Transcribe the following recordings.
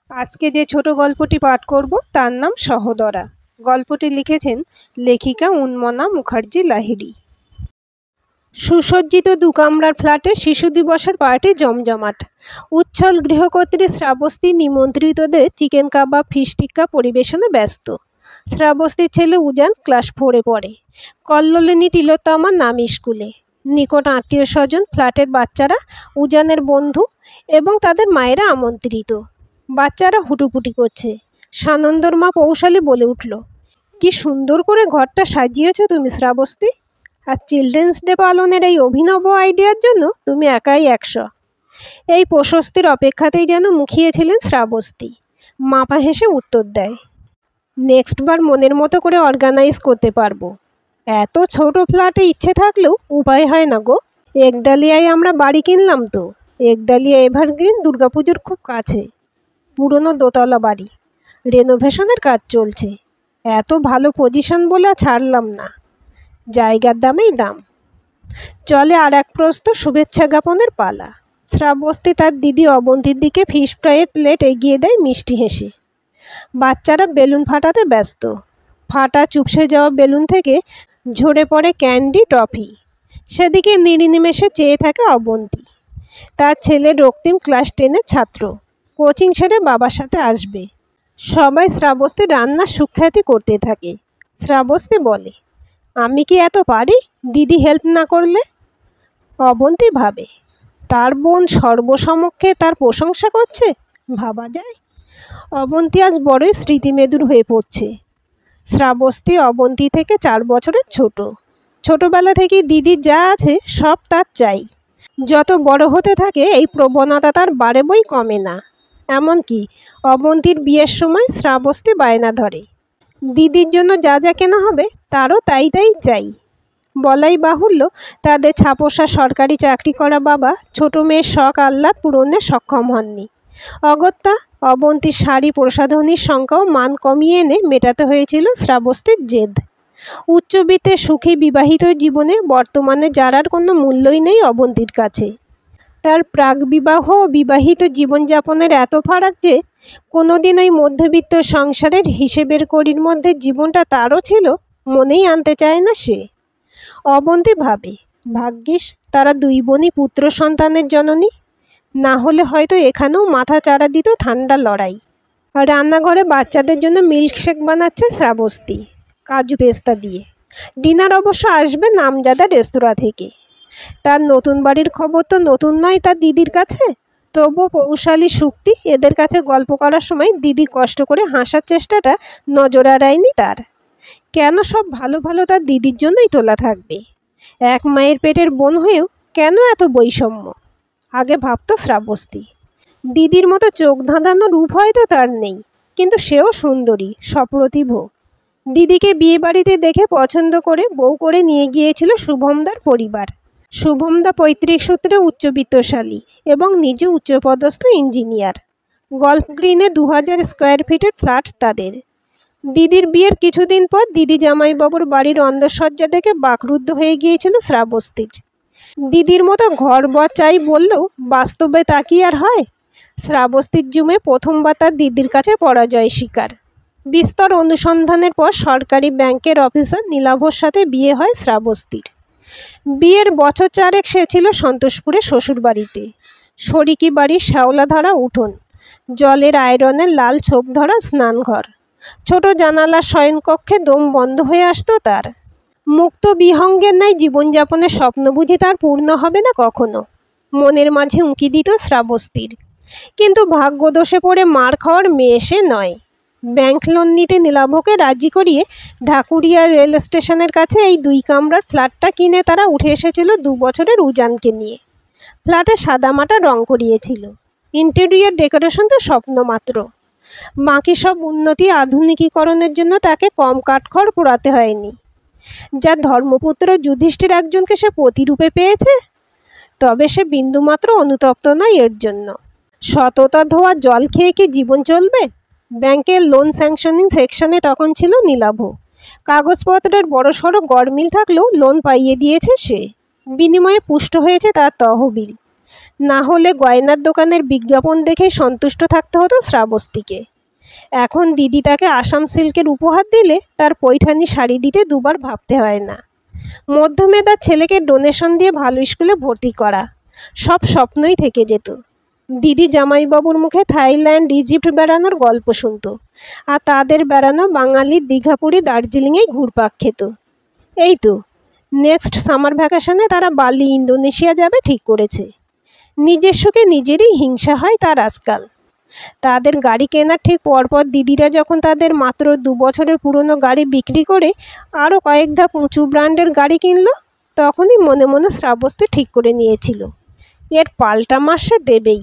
আজকে যে ছোট গল্পটি পাঠ করব তার নাম সহোদরা। গল্পটি লিখেছেন লেখিকা উন্মনা মুখার্জি লাহিড়ী। সুসজ্জিত দুকামরার ফ্ল্যাটে শিশু দিবসের পার্টি জমজমাট। উচ্ছল গৃহকর্ত্রী শ্রাবস্তী নিমন্ত্রিতদের চিকেন কাবাব ফিশ টিক্কা পরিবেশনে ব্যস্ত। শ্রাবস্তীর ছেলে উজান ক্লাস 4-এ পড়ে। কল্লোলিনী তিলোত্তমা নামী স্কুলে। নিকট আত্মীয় স্বজন, ফ্ল্যাটের বাচ্চারা, উজানের বন্ধু এবং তাদের মায়েরা আমন্ত্রিত। বাচ্চারা হুটোপুটি করছে। সানন্দর মা পৌশালী বলে উঠল, কি সুন্দর করে ঘরটা সাজিয়েছ তুমি শ্রাবস্তী। আর চিলড্রেন্স ডে পালনের এই অভিনব আইডিয়ার জন্য তুমি একাই 100। এই প্রশস্তির অপেক্ষাতেই যেন মুখিয়েছিলেন শ্রাবস্তী। মাপা হেসে উত্তর দেয়, নেক্সট বার মনের মতো করে অর্গানাইজ করতে পারবো। এত ছোট ফ্ল্যাটে ইচ্ছে থাকলেও উপায় হয় না গো। একডালিয়ায় আমরা বাড়ি কিনলাম তো। একডালিয়া এভারগ্রিন, দুর্গাপুজোর খুব কাছে। পুরনো দোতলা বাড়ি, রেনোভেশনের কাজ চলছে। এত ভালো পজিশন বলে ছাড়লাম না। জায়গার দামেই দাম। চলে আর এক প্রস্ত শুভেচ্ছা জ্ঞাপনের পালা। শ্রাবস্তী তার দিদি অবন্তীর দিকে ফিশ ফ্রাইয়ের প্লেট এগিয়ে দেয় মিষ্টি হেসে। বাচ্চারা বেলুন ফাটাতে ব্যস্ত। ফাটা চুপসে যাওয়া বেলুন থেকে ঝরে পড়ে ক্যান্ডি, টফি। সেদিকে নিরিনিমেষে চেয়ে থাকে অবন্তী। তার ছেলে রক্তিম ক্লাস 10-এর ছাত্র। কোচিং সেরে বাবার সাথে আসবে। সবাই শ্রাবস্তীর রান্নার সুখ্যাতি করতে থাকে। শ্রাবস্তী বলে, আমি কি এত পারি দিদি হেল্প না করলে? অবন্তী ভাবে, তার বোন সর্বসমক্ষে তার প্রশংসা করছে, ভাবা যায়। অবন্তী আজ বড়ই স্মৃতিমেদুর হয়ে পড়ছে। শ্রাবস্তী অবন্তী থেকে 4 বছরের ছোট। ছোটবেলা থেকেই দিদির যা আছে সব তার চাই। যত বড় হতে থাকে এই প্রবণতা তার বাড়ে বই কমে না। এমনকি অবন্তীর বিয়ের সময় শ্রাবস্তী বায়না ধরে, দিদির জন্য যা যা কেনা হবে তারও তাই তাই চাই। বলাই বাহুল্য, তাদের ছাপোষা সরকারি চাকরি করা বাবা ছোট মেয়ের শখ আহ্লাদ পূরণে সক্ষম হননি। অগত্যা অবন্তীর শাড়ি প্রসাধনীর সংখ্যাও মান কমিয়ে এনে মেটাতে হয়েছিল শ্রাবস্তীর জেদ। উচ্চবিত্তের সুখী বিবাহিত জীবনে বর্তমানে যারার কোনো মূল্যই নেই অবন্তীর কাছে। তার প্রাক-বিবাহ ও বিবাহিত জীবনযাপনের এত ফারাক যে কোনোদিন ওই মধ্যবিত্ত সংসারের হিসেবের কড়ির মধ্যে জীবনটা তারও ছিল মনেই আনতে চায় না সে। অবন্তী ভাবে, ভাগ্যিস তারা 2 বোনই পুত্র সন্তানের জননী। না হলে হয়তো এখানেও মাথা চাড়া দিত ঠান্ডা লড়াই। রান্নাঘরে বাচ্চাদের জন্য মিল্কশেক বানাচ্ছে শ্রাবস্তী, কাজু পেস্তা দিয়ে। ডিনার অবশ্য আসবে নামজাদা রেস্তোরাঁ থেকে। তার নতুন বাড়ির খবর তো নতুন নয় তার দিদির কাছে। তবুও পৌশালী শুক্তি এদের কাছে গল্প করার সময় দিদি কষ্ট করে হাসার চেষ্টাটা নজর এড়ায়নি তার। কেন সব ভালো ভালো তার দিদির জন্যই তোলা থাকবে? এক মায়ের পেটের বোন হয়েও কেন এত বৈষম্য? আগে ভাবত শ্রাবস্তী। দিদির মতো চোখ ধাঁধানো রূপ হয়তো তার নেই, কিন্তু সেও সুন্দরী, সপ্রতিভ। দিদিকে বিয়ে বাড়িতে দেখে পছন্দ করে বউ করে নিয়ে গিয়েছিল শুভমদার পরিবার। শুভমদা পৈতৃক সূত্রে উচ্চবিত্তশালী এবং নিজে উচ্চপদস্থ ইঞ্জিনিয়ার। গল্ফ গ্রিনে 2000 স্কোয়ার ফিটের ফ্ল্যাট তাদের। দিদির বিয়ের কিছুদিন পর দিদি জামাইবাবুর বাড়ির অন্দরসজ্জা দেখে বাকরুদ্ধ হয়ে গিয়েছিল শ্রাবস্তীর। দিদির মতো ঘর বর চাই বললেও বাস্তবে তা কি আর হয়? শ্রাবস্তীর জুমে প্রথমবার তার দিদির কাছে পরাজয় স্বীকার। বিস্তর অনুসন্ধানের পর সরকারি ব্যাংকের অফিসার নীলাভর সাথে বিয়ে হয় শ্রাবস্তীর। বিয়ের বছর 4 সে ছিল সন্তোষপুরে শ্বশুরবাড়িতে। শরিকি বাড়ির শ্যাওলাধরা উঠোন, জলের আয়রনের লাল ছোপ ধরা স্নানঘর, ছোট জানালা শয়নকক্ষে দম বন্ধ হয়ে আসতো তার। মুক্ত বিহঙ্গের ন্যায় জীবনযাপনের স্বপ্ন বুঝি তার পূর্ণ হবে না কখনো, মনের মাঝে উঁকি দিত শ্রাবস্তীর। কিন্তু ভাগ্যদোষে পড়ে মার খাওয়ার মেয়ে সে নয়। ব্যাংক লোন নিতে নীলাভকে রাজি করিয়ে ঢাকুরিয়া রেল স্টেশনের কাছে এই 2 কামরার ফ্ল্যাটটা কিনে তারা উঠে এসেছিল 2 বছরের উজানকে নিয়ে। ফ্ল্যাটে সাদামাটা রং করিয়েছিল। ইন্টেরিয়র ডেকোরেশন তো স্বপ্ন মাত্র। বাকি সব উন্নতি আধুনিকীকরণের জন্য তাকে কম কাঠখড় পোড়াতে হয়নি। যার ধর্মপুত্র যুধিষ্ঠির একজনকে সে প্রতিরূপে পেয়েছে, তবে সে বিন্দুমাত্র অনুতপ্ত নয় এর জন্য। সততা ধোয়া জল খেয়ে কি জীবন চলবে? ব্যাংকের লোন স্যাংশনিং সেকশনে তখন ছিল নীলাভ। কাগজপত্রের বড়সড় গড়মিল থাকলেও লোন পাইয়ে দিয়েছে সে। বিনিময়ে পুষ্ট হয়েছে তার তহবিল। না হলে গয়নার দোকানের বিজ্ঞাপন দেখেই সন্তুষ্ট থাকতে হতো শ্রাবস্তীকে। এখন দিদি তাকে আসাম সিল্কের উপহার দিলে তার পৈঠানি শাড়ি দিতে দুবার ভাবতে হয় না। মধ্যমেধার ছেলেকে ডোনেশন দিয়ে ভালো স্কুলে ভর্তি করা সব স্বপ্নই থেকে যেত। দিদি জামাইবাবুর মুখে থাইল্যান্ড ইজিপ্ট বেড়ানোর গল্প শুনত, আর তাদের বেড়ানো বাঙালির দীঘাপুরি দার্জিলিংয়েই ঘুরপাক খেত। এই তো নেক্সট সামার ভ্যাকেশনে তারা বালি ইন্দোনেশিয়া যাবে ঠিক করেছে। নিজের সুখে নিজেরই হিংসা হয় তার আজকাল। তাদের গাড়ি কেনার ঠিক পরপর দিদিরা যখন তাদের মাত্র 2 বছরের পুরনো গাড়ি বিক্রি করে আরও কয়েক ধাপ উঁচু ব্র্যান্ডের গাড়ি কিনল, তখনই মনে মনে শ্রাবস্তী ঠিক করে নিয়েছিল এর পাল্টা মাসে দেবেই।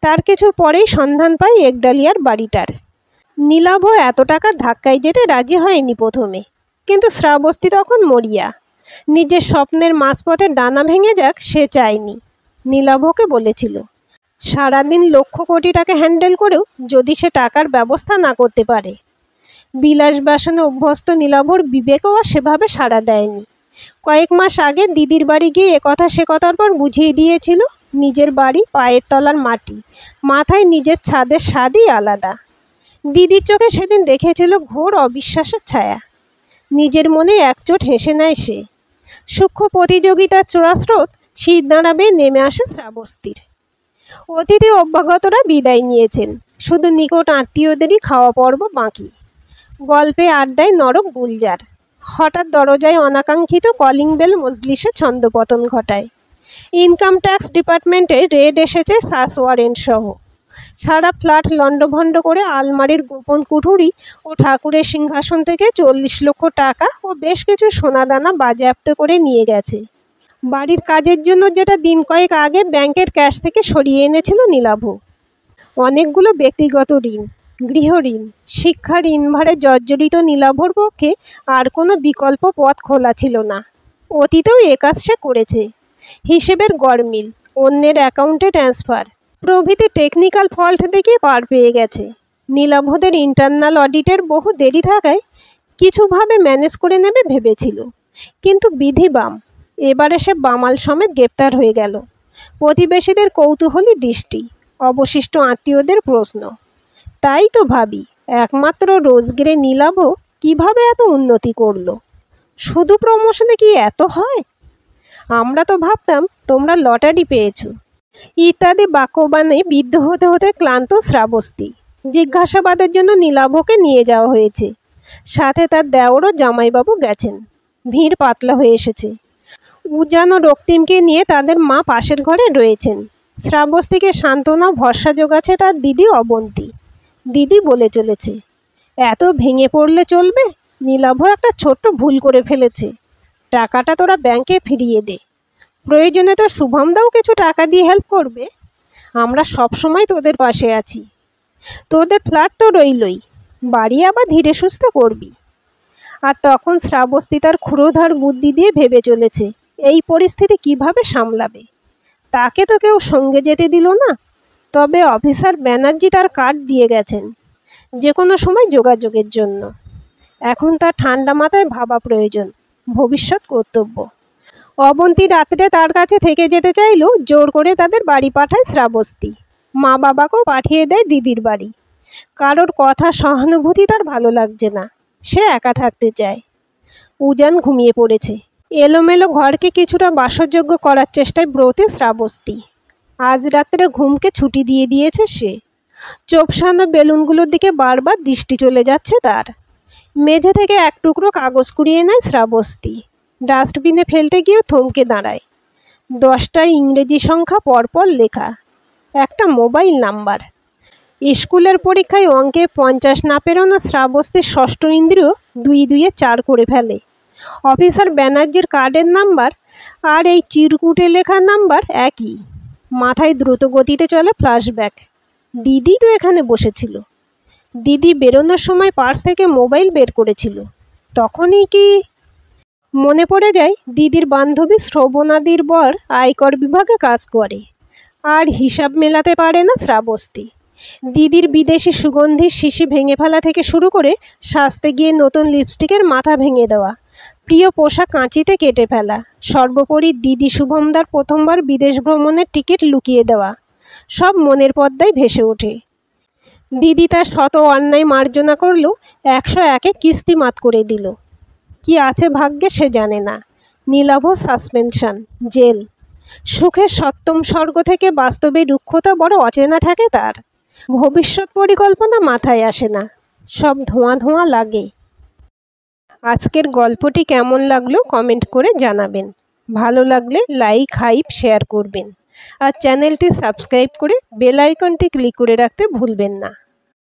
তার কিছু পরেই সন্ধান পায় একডালিয়ার বাড়িটার। নীলাভ এত টাকার ধাক্কায় যেতে রাজি হয়নি প্রথমে, কিন্তু শ্রাবস্তী তখন মরিয়া। নিজের স্বপ্নের মাঝপথে ডানা ভেঙে যাক সে চায়নি। নীলাভকে বলেছিল, সারাদিন লক্ষ কোটি টাকা হ্যান্ডেল করেও যদি সে টাকার ব্যবস্থা না করতে পারে। বিলাস বাসনে অভ্যস্ত নীলাভর বিবেকও সেভাবে সাড়া দেয়নি। কয়েক মাস আগে দিদির বাড়ি গিয়ে একথা সে কথার পর বুঝিয়ে দিয়েছিল, নিজের বাড়ি পায়ের তলার মাটি, মাথায় নিজের ছাদের স্বাদই আলাদা। দিদির চোখে সেদিন দেখেছিল ঘোর অবিশ্বাসের ছায়া। নিজের মনে একচোট হেসে নেয় সে। সূক্ষ্ম প্রতিযোগিতার চোরাস্রোত শীত দাঁড়াবে নেমে আসে শ্রাবস্তীর। অতিথি অভ্যাগতরা বিদায় নিয়েছেন, শুধু নিকট আত্মীয়দেরই খাওয়া পর্ব বাকি। গল্পে আড্ডায় নরক গুলজার। হঠাৎ দরজায় অনাকাঙ্ক্ষিত কলিং বেল মজলিসে ছন্দপতন ঘটায়। ইনকাম ট্যাক্স ডিপার্টমেন্টে রেড এসেছে সার্চ ওয়ারেন্ট সহ। সারা ফ্ল্যাট লণ্ডভণ্ড করে আলমারির গোপন কুঠুরি ও ঠাকুরের সিংহাসন থেকে 40 লক্ষ টাকা ও বেশ কিছু সোনাদানা বাজেয়াপ্ত করে নিয়ে গেছে। বাড়ির কাজের জন্য যেটা দিন কয়েক আগে ব্যাংকের ক্যাশ থেকে সরিয়ে এনেছিল নীলাভ। অনেকগুলো ব্যক্তিগত ঋণ, গৃহঋণ, শিক্ষা ঋণ ভারে জর্জরিত নীলাভর পক্ষে আর কোনো বিকল্প পথ খোলা ছিল না। অতীতেও এ কাজ সে করেছে। হিসেবের গড়মিল, অন্যের অ্যাকাউন্টে ট্রান্সফার প্রভৃতি টেকনিক্যাল ফল্ট দেখে পার পেয়ে গেছে। নীলাভদের ইন্টারনাল অডিটের বহু দেরি থাকায় কিছুভাবে ম্যানেজ করে নেবে ভেবেছিল, কিন্তু বিধি বাম। এবারে সে বামাল সমেত গ্রেপ্তার হয়ে গেল। প্রতিবেশীদের কৌতূহলী দৃষ্টি, অবশিষ্ট আত্মীয়দের প্রশ্ন। তাই তো ভাবি, একমাত্র রোজগেরে নীলাভ কিভাবে এত উন্নতি করলো? শুধু প্রমোশনে কি এত হয়? আমরা তো ভাবতাম তোমরা লটারি পেয়েছো ইত্যাদি বাক্যবাণে বিদ্ধ হতে হতে ক্লান্ত শ্রাবস্তী। জিজ্ঞাসাবাদের জন্য নীলাভকে নিয়ে যাওয়া হয়েছে। সাথে তার দেওর ও জামাইবাবু গেছেন। ভিড় পাতলা হয়ে এসেছে। উজান ও রক্তিমকে নিয়ে তাদের মা পাশের ঘরে রয়েছেন। শ্রাবস্তীকে সান্ত্বনা ভরসা যোগাচ্ছে তার দিদি অবন্তী। দিদি বলে চলেছে, এত ভেঙে পড়লে চলবে? নীলাভ একটা ছোট্ট ভুল করে ফেলেছে। টাকাটা তোরা ব্যাংকে ফিরিয়ে দে। প্রয়োজনে তো শুভমদাও কিছু টাকা দিয়ে হেল্প করবে। আমরা সবসময় তোদের পাশে আছি। তোদের ফ্ল্যাট তো রইলই, বাড়ি আবার ধীরে সুস্থে করবি। আর তখন শ্রাবস্তী তার ক্ষুরোধার বুদ্ধি দিয়ে ভেবে চলেছে এই পরিস্থিতি কিভাবে সামলাবে। তাকে তো কেউ সঙ্গে যেতে দিল না। তবে অফিসার ব্যানার্জি তার কার্ড দিয়ে গেছেন যে কোনো সময় যোগাযোগের জন্য। এখন তার ঠান্ডা মাথায় ভাবা প্রয়োজন, ভবিষ্যৎ কর্তব্য। অবন্তী রাত্রে তার কাছে থেকে যেতে চাইলেও জোর করে তাদের বাড়ি পাঠায় শ্রাবস্তী। মা বাবাকেও পাঠিয়ে দেয় দিদির বাড়ি। কারোর কথা সহানুভূতি তার ভালো লাগছে না, সে একা থাকতে চায়। উজান ঘুমিয়ে পড়েছে। এলোমেলো ঘরকে কিছুটা বাসযোগ্য করার চেষ্টায় ব্রতী শ্রাবস্তী। আজ রাত্রে ঘুমকে ছুটি দিয়ে দিয়েছে সে। চোপসানো বেলুনগুলোর দিকে বারবার দৃষ্টি চলে যাচ্ছে তার। মেঝে থেকে এক টুকরো কাগজ কুড়িয়ে নেয় শ্রাবস্তী। ডাস্টবিনে ফেলতে গিয়ে থমকে দাঁড়ায়। 10টা ইংরেজি সংখ্যা পরপর লেখা, একটা মোবাইল নাম্বার। স্কুলের পরীক্ষায় অঙ্কে 50 না পেরোনো শ্রাবস্তীর ষষ্ঠ ইন্দ্রিয় 2 2 4 করে ফেলে। অফিসার ব্যানার্জির কার্ডের নাম্বার আর এই চিরকুটে লেখা নাম্বার একই। মাথায় দ্রুত গতিতে চলে ফ্ল্যাশব্যাক। দিদি তো এখানে বসেছিল। দিদি বেরোনোর সময় পার্স থেকে মোবাইল বের করেছিল। তখনই কি মনে পড়ে যায় দিদির বান্ধবী শ্রবণাদির বর আয়কর বিভাগে কাজ করে, আর হিসাব মেলাতে পারে না শ্রাবস্তী। দিদির বিদেশি সুগন্ধির শিশি ভেঙে ফেলা থেকে শুরু করে সাজতে গিয়ে নতুন লিপস্টিকের মাথা ভেঙে দেওয়া, প্রিয় পোশাক কাঁচিতে কেটে ফেলা, সর্বোপরি দিদি শুভমদার প্রথমবার বিদেশ ভ্রমণের টিকিট লুকিয়ে দেওয়া, সব মনের পর্দায় ভেসে ওঠে। দিদি তার শত অন্যায় মার্জনা করলেও 101-এ কিস্তি মাত করে দিল। কি আছে ভাগ্যে সে জানে না। নীলাভ সাসপেনশন, জেল। সুখের সপ্তম স্বর্গ থেকে বাস্তবে রুক্ষতা বড় অচেনা থাকে তার। ভবিষ্যৎ পরিকল্পনা মাথায় আসে না, সব ধোঁয়া ধোঁয়া লাগে। আজকের গল্পটি কেমন লাগলো কমেন্ট করে জানাবেন। ভালো লাগলে লাইক, হাইপ, শেয়ার করবেন। আর চ্যানেলটি সাবস্ক্রাইব করে বেল আইকনটি ক্লিক করে রাখতে ভুলবেন না।